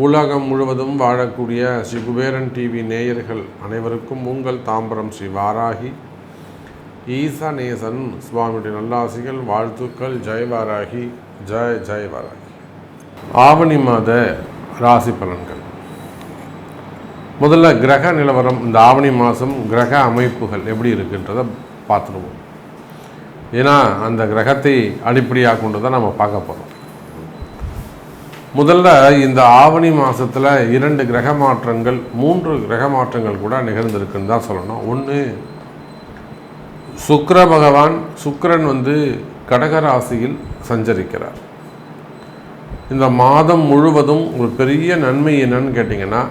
உலகம் முழுவதும் வாழக்கூடிய ஸ்ரீ குபேரன் டிவி நேயர்கள் அனைவருக்கும் உங்கள் தாம்பரம் ஸ்ரீ வாராகி ஈசானேசன் சுவாமியுடைய நல்லாசிகள், வாழ்த்துக்கள். ஜெய் வாராகி, ஜெய் ஜெய் வாராகி. ஆவணி மாத ராசி பலன்கள். முதல்ல கிரக நிலவரம். இந்த ஆவணி மாதம் கிரக அமைப்புகள் எப்படி இருக்குன்றதை பார்த்துருவோம். ஏன்னா அந்த கிரகத்தை அடிப்படையாக கொண்டு தான் நம்ம பார்க்க போகிறோம். முதல்ல இந்த ஆவணி மாதத்தில் 2 கிரக மாற்றங்கள், 3 கிரக மாற்றங்கள் கூட நிகழ்ந்திருக்குன்னு தான் சொல்லணும். ஒன்று, சுக்கிர பகவான், சுக்கிரன் கடகராசியில் சஞ்சரிக்கிறார். இந்த மாதம் முழுவதும் ஒரு பெரிய நன்மை என்னன்னு கேட்டிங்கன்னா,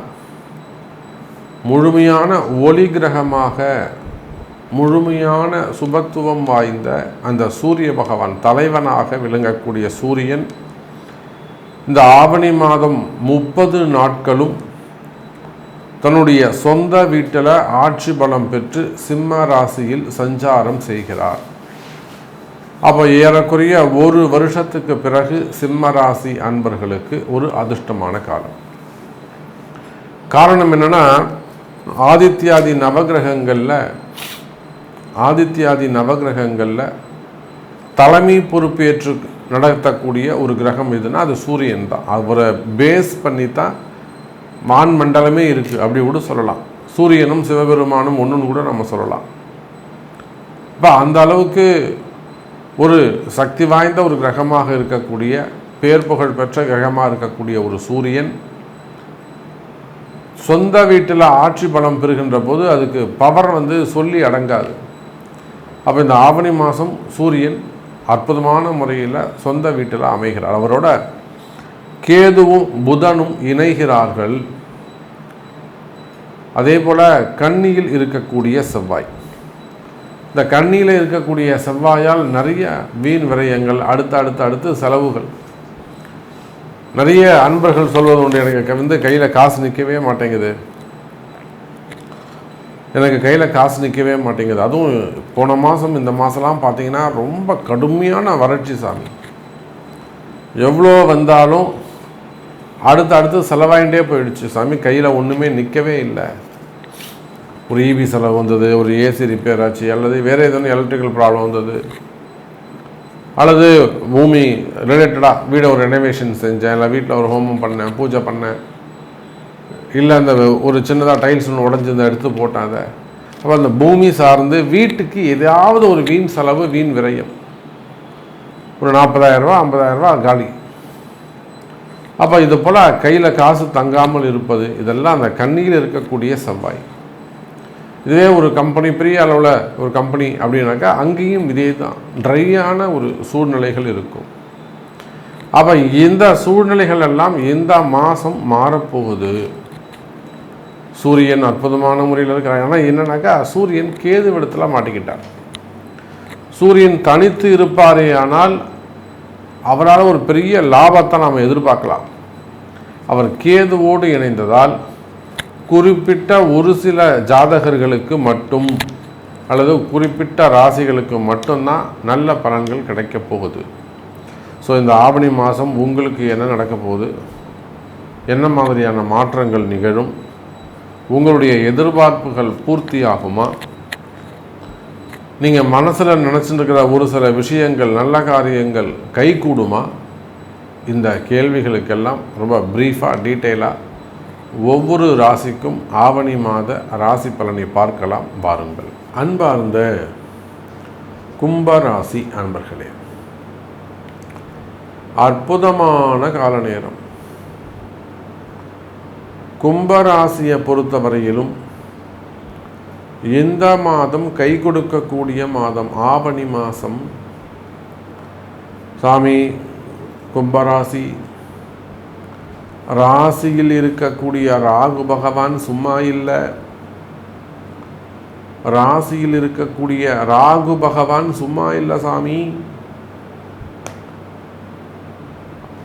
முழுமையான ஒளி கிரகமாக, முழுமையான சுபத்துவம் வாய்ந்த அந்த சூரிய பகவான் தலைவனாக விளங்கக்கூடிய சூரியன் இந்த ஆவணி மாதம் 30 நாட்களும் தன்னுடைய சொந்த வீட்டில் ஆட்சி பலம் பெற்று சிம்ம ராசியில் சஞ்சாரம் செய்கிறார். அப்போ ஏறக்குறைய 1 வருஷத்துக்கு பிறகு சிம்ம ராசி அன்பர்களுக்கு ஒரு அதிர்ஷ்டமான காலம். காரணம் என்னன்னா, ஆதித்யாதி நவகிரகங்களில் தலைமை பொறுப்பேற்று நடத்தக்கூடிய ஒரு கிரகம் எதுனா அது சூரியன் தான். அவரை பேஸ் பண்ணி தான் வான் மண்டலமே இருக்குது, அப்படி கூட சொல்லலாம். சூரியனும் சிவபெருமானும் ஒன்றுன்னு கூட நம்ம சொல்லலாம். இப்போ அந்த அளவுக்கு ஒரு சக்தி வாய்ந்த ஒரு கிரகமாக இருக்கக்கூடிய, பேர் புகழ் பெற்ற கிரகமாக இருக்கக்கூடிய ஒரு சூரியன் சொந்த வீட்டில் ஆட்சி பலம் பெறுகின்ற போது அதுக்கு பவர் சொல்லி அடங்காது. அப்போ இந்த ஆவணி மாதம் சூரியன் அற்புதமான முறையில் சொந்த வீட்டில் அமைகிறார். அவரோட கேதுவும் புதனும் இணைகிறார்கள். அதே போல் கன்னியில் இருக்கக்கூடிய செவ்வாய், இந்த கன்னியில் இருக்கக்கூடிய செவ்வாயால் நிறைய வீண் விரயங்கள், அடுத்து செலவுகள். நிறைய அன்பர்கள் சொல்வது உண்டு, எனக்கு கையில் காசு நிற்கவே மாட்டேங்குது, அதுவும் போன மாதம் இந்த மாதம்லாம் பார்த்தீங்கன்னா ரொம்ப கடுமையான வறட்சி சாமி. எவ்வளோ வந்தாலும் அடுத்து செலவாயிட்டே போயிடுச்சு சாமி, கையில் ஒன்றுமே நிற்கவே இல்லை. ஒரு இபி செலவு வந்தது, ஒரு ஏசி ரிப்பேர் ஆச்சு, அல்லது வேறு எதுவும் எலக்ட்ரிக்கல் ப்ராப்ளம் வந்தது, அல்லது பூமி ரிலேட்டடாக வீடை ஒரு ரெனோவேஷன் செஞ்சேன், இல்லை வீட்டில் ஒரு ஹோமம் பண்ணேன், பூஜை பண்ணேன், இல்லை அந்த ஒரு சின்னதாக டைல்ஸ் ஒன்று உடஞ்சிருந்த எடுத்து போட்டேன். அதை அப்போ அந்த பூமி சார்ந்து வீட்டுக்கு ஏதாவது ஒரு வீண் செலவு, வீண் விரயம், ஒரு 40,000 ரூபா 50,000 ரூபா காலி. அப்போ இது போல் கையில் காசு தங்காமல் இருப்பது, இதெல்லாம் அந்த கண்ணியில் இருக்கக்கூடிய செவ்வாய். இதுவே ஒரு கம்பெனி, பெரிய அளவில் ஒரு கம்பெனி அப்படின்னாக்கா அங்கேயும் இதே தான், ட்ரையான ஒரு சூழ்நிலைகள் இருக்கும். அப்போ இந்த சூழ்நிலைகள் எல்லாம் இந்த மாதம் மாறப்போகுது. சூரியன் அற்புதமான முறையில் இருக்கிறார். ஆனால் என்னன்னாக்கா, சூரியன் கேது இடத்துல மாட்டிக்கிட்டார். சூரியன் தனித்து இருப்பாரே ஆனால் அவரால் ஒரு பெரிய லாபத்தை நாம் எதிர்பார்க்கலாம். அவர் கேதுவோடு இணைந்ததால் குறிப்பிட்ட ஒரு சில ஜாதகர்களுக்கு மட்டும், அல்லது குறிப்பிட்ட ராசிகளுக்கு மட்டும்தான் நல்ல பலன்கள் கிடைக்கப் போகுது. ஸோ இந்த ஆவணி மாதம் உங்களுக்கு என்ன நடக்க போகுது, என்ன மாதிரியான மாற்றங்கள் நிகழும், உங்களுடைய எதிர்பார்ப்புகள் பூர்த்தி ஆகுமா, நீங்கள் மனசில் நினச்சிருக்கிற ஒரு சில விஷயங்கள், நல்ல காரியங்கள் கைகூடுமா, இந்த கேள்விகளுக்கெல்லாம் ரொம்ப ப்ரீஃபாக டீட்டெயிலாக ஒவ்வொரு ராசிக்கும் ஆவணி மாத ராசி பலனை பார்க்கலாம் வாருங்கள். அன்பார்ந்த கும்பராசி அன்பர்களே, அற்புதமான கால நேரம். கும்பராசியை பொறுத்தவரையிலும் இந்த மாதம் கை கொடுக்கக்கூடிய மாதம் ஆவணி மாதம். சாமி, கும்பராசி ராசியில் இருக்கக்கூடிய ராகு பகவான் சும்மா இல்லை. ராசியில் இருக்கக்கூடிய ராகு பகவான் சும்மா இல்லை சாமி.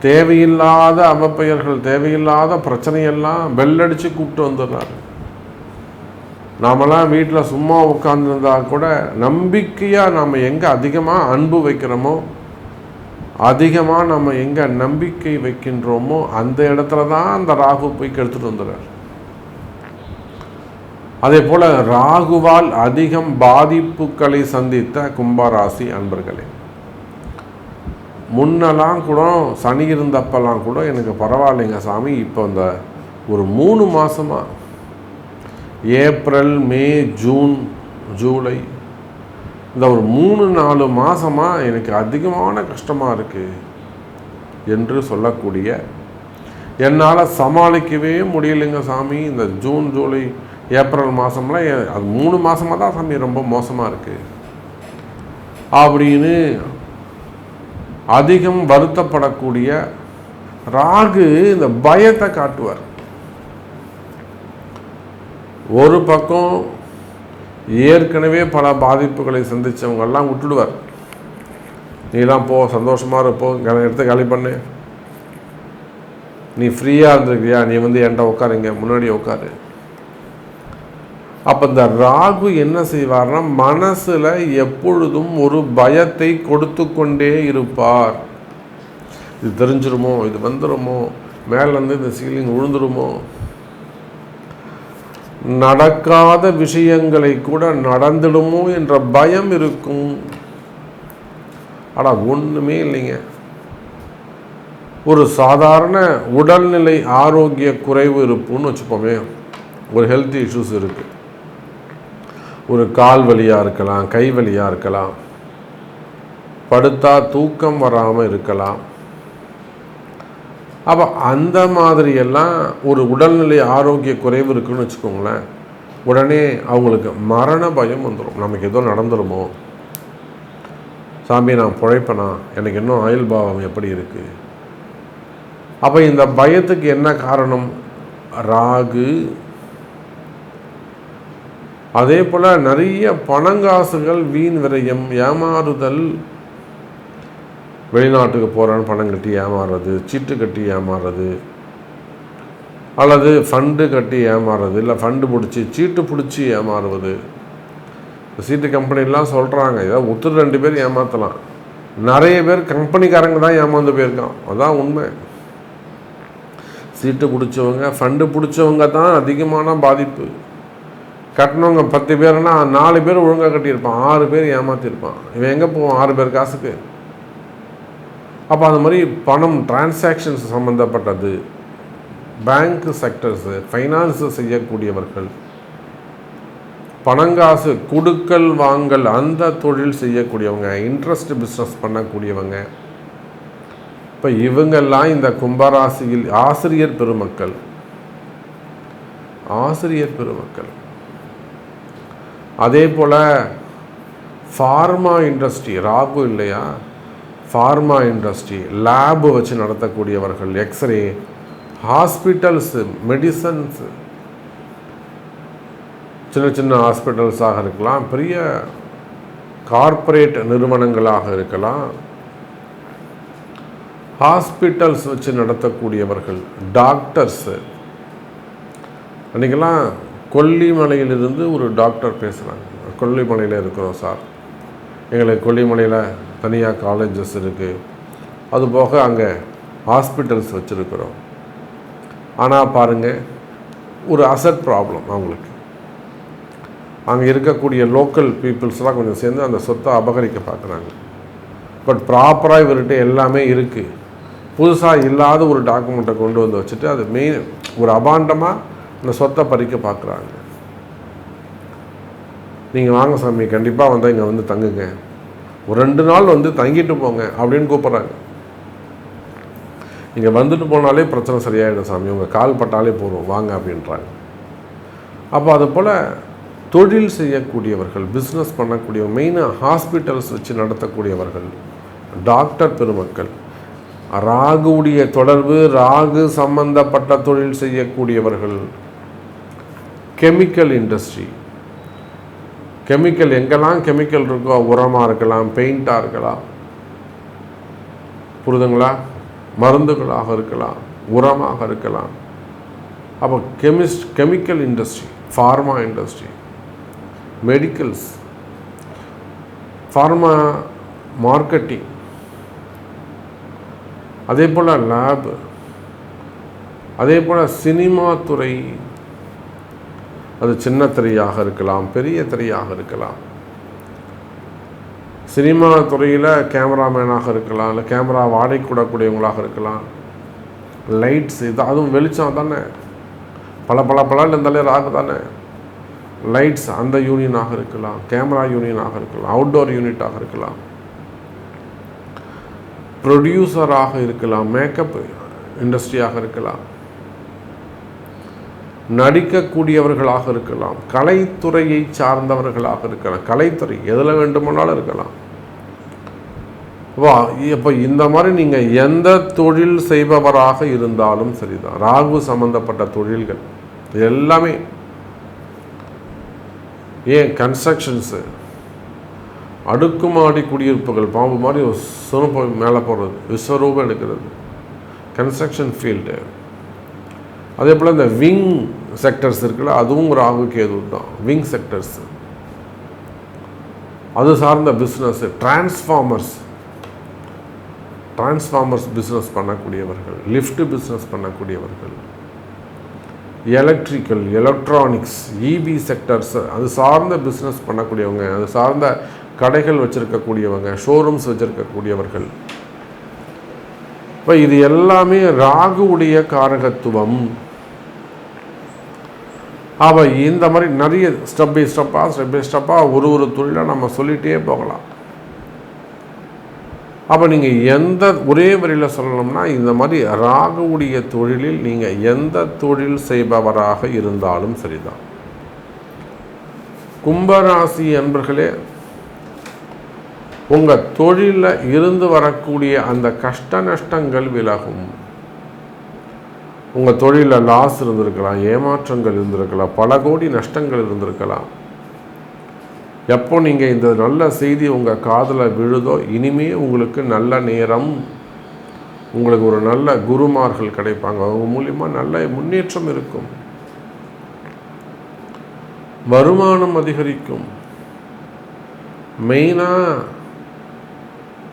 தேவையில்லாத அவப்பெயர்கள், தேவையில்லாத பிரச்சனையெல்லாம் பெல்லடிச்சு கூப்பிட்டு வந்துடுறாரு. நாமெல்லாம் வீட்டில் சும்மா உட்காந்துருந்தா கூட நம்பிக்கையாக நாம் எங்கே அதிகமாக அன்பு வைக்கிறோமோ, அதிகமாக நம்ம எங்கே நம்பிக்கை வைக்கின்றோமோ அந்த இடத்துல தான் அந்த ராகு போய் கெடுத்துட்டு வந்துடுறார். அதே போல் ராகுவால் அதிகம் பாதிப்புகளை சந்தித்த கும்பராசி அன்பர்களே, முன்னெல்லாம் கூட சனி இருந்தப்பெல்லாம் கூட எனக்கு பரவாயில்லைங்க சாமி, இப்போ இந்த ஒரு 3 மாதமாக ஏப்ரல், மே, ஜூன், ஜூலை இந்த ஒரு 3-4 மாதமாக எனக்கு அதிகமான கஷ்டமாக இருக்குது என்று சொல்லக்கூடிய, என்னால் சமாளிக்கவே முடியலைங்க சாமி, இந்த ஜூன், ஜூலை, ஏப்ரல் மாதம்லாம் அது 3 மாதமாக தான் சாமி ரொம்ப மோசமாக இருக்குது அப்படின்னு அதிகம் வருத்தப்படக்கூடிய ராகு இந்த பயத்தை காட்டுவார். ஒரு பக்கம் ஏற்கனவே பல பாதிப்புகளை சந்தித்தவங்கெல்லாம் விட்டுடுவார். நீலாம் போ, சந்தோஷமாக இருப்போ, எடுத்து காலி பண்ணு, நீ ஃப்ரீயாக இருந்திருக்கியா, நீ என்கிட்ட உட்காருங்க, முன்னாடி உட்காரு. அப்போ இந்த ராகு என்ன செய்வார்னா, மனசில் எப்பொழுதும் ஒரு பயத்தை கொடுத்து கொண்டே இருப்பார். இது தெரிஞ்சிருமோ, இது வந்துடுமோ, மேலேருந்து இந்த சீலிங் விழுந்துருமோ, நடக்காத விஷயங்களை கூட நடந்துடுமோ என்ற பயம் இருக்கும். ஆனால் ஒன்றுமே இல்லைங்க. ஒரு சாதாரண உடல்நிலை ஆரோக்கிய குறைவு இருப்புன்னு வச்சுப்போமே, ஒரு ஹெல்த் இஷ்யூஸ் இருக்குது, ஒரு கால் வலியாக இருக்கலாம், கை வலியாக இருக்கலாம், படுத்தா தூக்கம் வராமல் இருக்கலாம். அப்போ அந்த மாதிரியெல்லாம் ஒரு உடல்நிலை ஆரோக்கிய குறைவு இருக்குன்னு வச்சுக்கோங்களேன், உடனே அவங்களுக்கு மரண பயம் வந்துடும். நமக்கு ஏதோ நடந்துருமோ, சாமி நான் பிழைப்பனா, எனக்கு இன்னும் ஆயுள் பாவம் எப்படி இருக்குது. அப்போ இந்த பயத்துக்கு என்ன காரணம்? ராகு. அதே போல் நிறைய பணங்காசுகள் வீண் விரயம், ஏமாறுதல், வெளிநாட்டுக்கு போகிறான்னு பணம் கட்டி ஏமாறுறது, சீட்டு கட்டி ஏமாறுறது, அல்லது ஃபண்டு கட்டி ஏமாறுறது, இல்லை ஃபண்டு பிடிச்சி சீட்டு பிடிச்சி ஏமாறுவது. சீட்டு கம்பெனிலாம் சொல்கிறாங்க, ஏதாவது ஒருத்தர் 2 பேர் ஏமாற்றலாம், நிறைய பேர் கம்பெனிக்காரங்க தான் ஏமாந்து போயிருக்கான். அதுதான் உண்மை. சீட்டு பிடிச்சவங்க, ஃபண்டு பிடிச்சவங்க தான் அதிகமான பாதிப்பு. கட்டினவங்க 10 பேர்னா 4 பேர் ஒழுங்காக கட்டியிருப்பான், 6 பேர் ஏமாற்றிருப்பான். இவன் எங்கே போவான் 6 பேர் காசுக்கு? அப்போ அந்த மாதிரி பணம் டிரான்சாக்ஷன்ஸ் சம்மந்தப்பட்டது, பேங்க் செக்டர்ஸு, ஃபைனான்ஸு செய்யக்கூடியவர்கள், பணங்காசு கொடுக்கல் வாங்கல் அந்த தொழில் செய்யக்கூடியவங்க, இன்ட்ரெஸ்ட் பிஸ்னஸ் பண்ணக்கூடியவங்க, இப்போ இவங்கெல்லாம் இந்த கும்பராசியில் ஆசிரியர் பெருமக்கள். அதே போல் ஃபார்மா இண்டஸ்ட்ரி, ராகு இல்லையா, ஃபார்மா இண்டஸ்ட்ரி, லேபு வச்சு நடத்தக்கூடியவர்கள், எக்ஸ்ரே, ஹாஸ்பிட்டல்ஸு, மெடிசன்ஸு, சின்ன ஹாஸ்பிட்டல்ஸாக இருக்கலாம், பெரிய கார்ப்பரேட் நிறுவனங்களாக இருக்கலாம், ஹாஸ்பிட்டல்ஸ் வச்சு நடத்தக்கூடியவர்கள், டாக்டர்ஸு. அன்றைக்கெல்லாம் கொல்லிமலையிலிருந்து ஒரு டாக்டர் பேசுகிறாங்க, கொல்லிமலையில் இருக்கிறோம் சார், எங்களுக்கு கொல்லிமலையில் தனியாக காலேஜஸ் இருக்குது, அதுபோக அங்கே ஹாஸ்பிட்டல்ஸ் வச்சுருக்கிறோம். ஆனால் பாருங்கள், ஒரு அசட் ப்ராப்ளம் அவங்களுக்கு. அங்கே இருக்கக்கூடிய லோக்கல் பீப்புள்ஸ்லாம் கொஞ்சம் சேர்ந்து அந்த சொத்தை அபகரிக்க பார்க்குறாங்க. பட் ப்ராப்பராக இவர்கிட்ட எல்லாமே இருக்குது, புதுசாக இல்லாத ஒரு டாக்குமெண்ட்டை கொண்டு வந்து வச்சுட்டு அது மெயின் ஒரு அபாண்டமாக இந்த சொத்தை பறிக்க பார்க்குறாங்க. நீங்கள் வாங்க சாமி, கண்டிப்பாக வந்தால் இங்கே வந்து தங்குங்க, ஒரு 2 நாள் வந்து தங்கிட்டு போங்க அப்படின்னு கூப்பிட்றாங்க. இங்கே வந்துட்டு போனாலே பிரச்சனை சரியாயிடும் சாமி, உங்கள் கால் பட்டாலே போதும் வாங்க அப்படின்றாங்க. அப்போ அது போல் தொழில் செய்யக்கூடியவர்கள், பிஸ்னஸ் பண்ணக்கூடியவங்க, மெயினாக ஹாஸ்பிட்டல்ஸ் வச்சு நடத்தக்கூடியவர்கள், டாக்டர் பெருமக்கள், ராகுடைய தொடர்பு, ராகு சம்பந்தப்பட்ட தொழில் செய்யக்கூடியவர்கள், கெமிக்கல் இண்டஸ்ட்ரி, கெமிக்கல் எங்கெல்லாம் கெமிக்கல் இருக்கோ, உரமாக இருக்கலாம், பெயிண்டாக இருக்கலாம், புரிதுங்களா, மருந்துகளாக இருக்கலாம், உரமாக இருக்கலாம். அப்போ chemical industry, pharma industry, medicals, pharma, marketing, அதே போல் லேப், அதே போல் சினிமா துறை, அது சின்ன திரையாக இருக்கலாம், பெரிய திரையாக இருக்கலாம். சினிமா துறையில் கேமராமேனாக இருக்கலாம், இல்லை கேமரா வாடகை கூடக்கூடியவங்களாக இருக்கலாம். லைட்ஸ், இது அதுவும் வெளிச்சம் தானே, பல இருந்தாலே ராகு தானே. லைட்ஸ் அந்த யூனியனாக இருக்கலாம், கேமரா யூனியனாக இருக்கலாம், அவுட்டோர் யூனிட்டாக இருக்கலாம், ப்ரொடியூசராக இருக்கலாம், மேக்கப் இண்டஸ்ட்ரியாக இருக்கலாம், நடிக்கக்கூடியவர்களாக இருக்கலாம், கலைத்துறையை சார்ந்தவர்களாக இருக்கலாம். கலைத்துறை எதில் வேண்டுமானாலும் இருக்கலாம். இப்போ இந்த மாதிரி நீங்கள் எந்த தொழில் செய்பவராக இருந்தாலும் சரிதான், ராகு சம்பந்தப்பட்ட தொழில்கள் எல்லாமே, ஏன் கன்ஸ்ட்ரக்ஷன்ஸு, அடுக்குமாடி குடியிருப்புகள், பாம்பு மாதிரி சுரப்ப மேலே போடுறது, விஸ்வரூபம் எடுக்கிறது, கன்ஸ்ட்ரக்ஷன் ஃபீல்டு, அதே போல் இந்த விங் செக்டர்ஸ் இருக்குல்ல, அதுவும் ராகு கேது தான். விங் செக்டர்ஸ், அது சார்ந்த பிஸ்னஸ், டிரான்ஸ்ஃபார்மர்ஸ் பிஸ்னஸ் பண்ணக்கூடியவர்கள், லிஃப்ட் பிஸ்னஸ் பண்ணக்கூடியவர்கள், எலக்ட்ரிக்கல், எலக்ட்ரானிக்ஸ், இபி செக்டர்ஸ், அது சார்ந்த பிஸ்னஸ் பண்ணக்கூடியவங்க, அது சார்ந்த கடைகள் வச்சுருக்கக்கூடியவங்க, ஷோரூம்ஸ் வச்சுருக்கக்கூடியவர்கள். இப்போ இது எல்லாமே ராகுவுடைய காரகத்துவம். இந்த மாதிரி நிறைய ஸ்டெப் பை ஸ்டெப்பாக ஒரு தொழிலாக நம்ம சொல்லிகிட்டே போகலாம். அப்போ நீங்கள் எந்த ஒரே வரியில் சொல்லணும்னா, இந்த மாதிரி ராகுவுடைய தொழிலில் நீங்கள் எந்த தொழில் செய்பவராக இருந்தாலும் சரிதான். கும்பராசி அன்பர்களே, உங்கள் தொழிலில் இருந்து வரக்கூடிய அந்த கஷ்ட நஷ்டங்கள் விலகும். உங்கள் தொழிலில் லாஸ் இருந்திருக்கலாம், ஏமாற்றங்கள் இருந்திருக்கலாம், பல கோடி நஷ்டங்கள் இருந்திருக்கலாம். எப்போ நீங்கள் இந்த நல்ல செய்தி உங்கள் காதில் விழுதோ, இனிமே உங்களுக்கு நல்ல நேரம், உங்களுக்கு ஒரு நல்ல குருமார்கள் கிடைப்பாங்க, அவங்க மூலியமாக நல்ல முன்னேற்றம் இருக்கும், வருமானம் அதிகரிக்கும். மெயினாக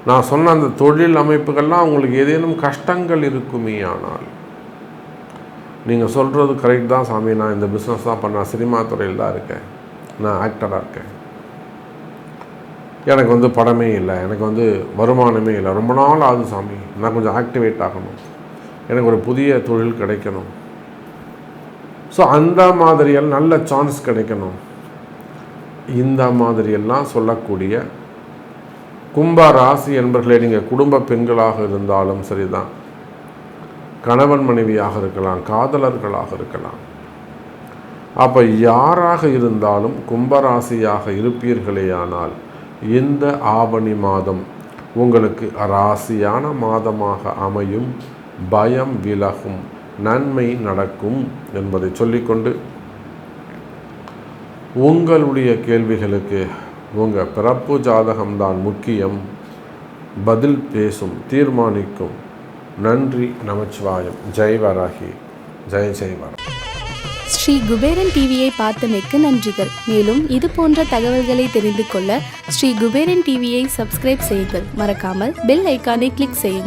நான் சொன்ன அந்த தொழில் அமைப்புகள்லாம் உங்களுக்கு ஏதேனும் கஷ்டங்கள் இருக்குமே, ஆனால் நீங்கள் சொல்கிறது கரெக்ட் தான் சாமி, நான் இந்த பிஸ்னஸ் தான் பண்ணேன், சினிமா துறையில் தான் இருக்கேன், நான் ஆக்டராக இருக்கேன், எனக்கு படமே இல்லை, எனக்கு வருமானமே இல்லை, ரொம்ப நாள் ஆகுது சாமி, நான் கொஞ்சம் ஆக்டிவேட் ஆகணும், எனக்கு ஒரு புதிய தொழில் கிடைக்கணும், ஸோ அந்த மாதிரியெல்லாம் நல்ல சான்ஸ் கிடைக்கணும், இந்த மாதிரியெல்லாம் சொல்லக்கூடிய கும்ப ராசி என்பர்களே, நீங்கள் குடும்ப பெண்களாக இருந்தாலும் சரிதான், கணவன் மனைவியாக இருக்கலாம், காதலர்களாக இருக்கலாம், அப்போ யாராக இருந்தாலும் கும்பராசியாக இருப்பீர்களேயானால் இந்த ஆவணி மாதம் உங்களுக்கு ராசியான மாதமாக அமையும், பயம் விலகும், நன்மை நடக்கும் என்பதை சொல்லிக்கொண்டு, உங்களுடைய கேள்விகளுக்கு உங்கள் பிறப்பு ஜாதகம்தான் முக்கியம், பதில் பேசும், தீர்மானிக்கும். நன்றி, நமச்சிவாயம். ஜெய் வராகி, ஜெய் வராகி. ஸ்ரீ குபேரன் டிவியை பார்த்தமைக்கு நன்றிகள். மேலும் இது போன்ற தகவல்களை தெரிந்து கொள்ள ஸ்ரீ குபேரன் டிவியை சப்ஸ்கிரைப் செய்யுங்கள். மறக்காமல் பெல் ஐக்கானை கிளிக் செய்யுங்கள்.